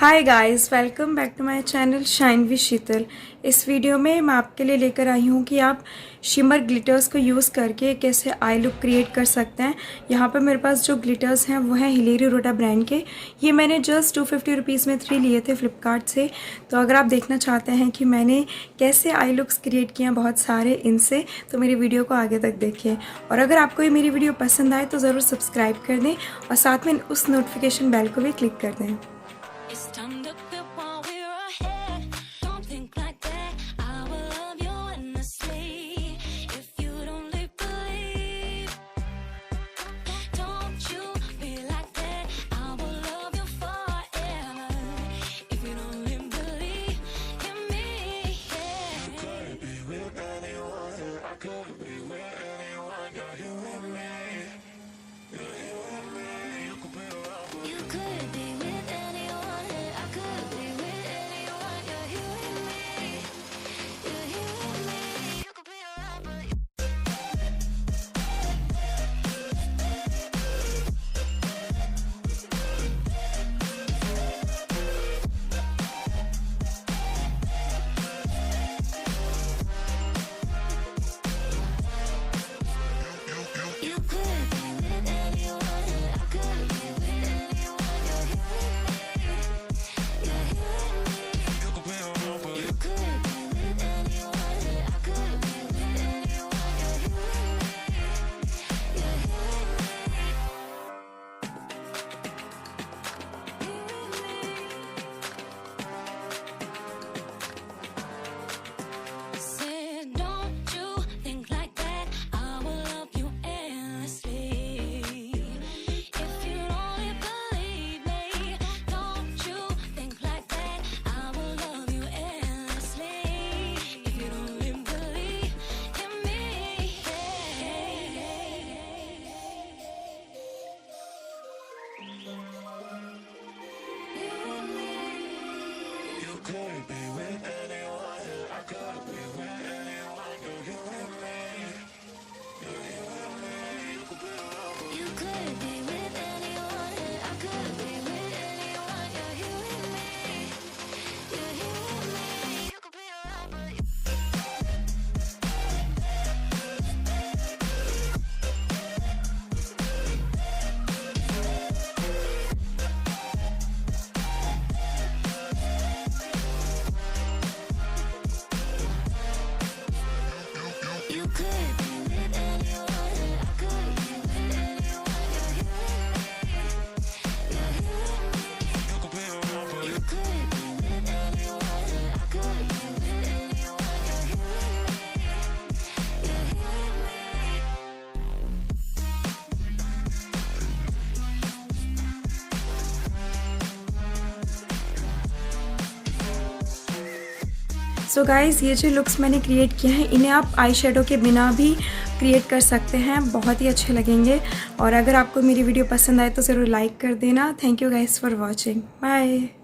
Hi guys, welcome back to my channel shine with Sheetal. इस वीडियो में मैं आपके लिए लेकर आई हूँ कि आप शिमर ग्लिटर्स को यूज़ करके कैसे आई लुक क्रिएट कर सकते हैं। यहाँ पर मेरे पास जो ग्लिटर्स हैं वो हैं हिलेरी रोटा ब्रांड के। ये मैंने जस्ट 250 रुपीज़ में 3 लिए थे फ्लिपकार्ट से। तो अगर आप देखना चाहते हैं कि मैंने कैसे आई लुक्स क्रिएट किए हैं बहुत सारे इनसे, तो मेरी वीडियो को आगे तक देखिए। और अगर आपको ये मेरी वीडियो पसंद आए तो ज़रूर सब्सक्राइब कर दें और साथ में उस नोटिफिकेशन बेल को भी क्लिक कर दें। It's time to quit while we're ahead. Don't think like that. I will love you endlessly. If you don't believe, don't you be like that. I will love you forever. If you don't believe in me, yeah. You could be with anyone. I could be with anyone. You're you and me. You're you and me. You could be around. You could be with anyone. Could be with anyone. I could be with anyone. You're you and me. You're you and me. You could be around. You could be with anyone. I could be with anyone. You're you and me. You're you and me. You could be around. So guys, ये जो looks मैंने create किए हैं इन्हें आप eye shadow के बिना भी क्रिएट कर सकते हैं, बहुत ही अच्छे लगेंगे। और अगर आपको मेरी वीडियो पसंद आए तो ज़रूर लाइक कर देना। Thank you guys for watching. Bye.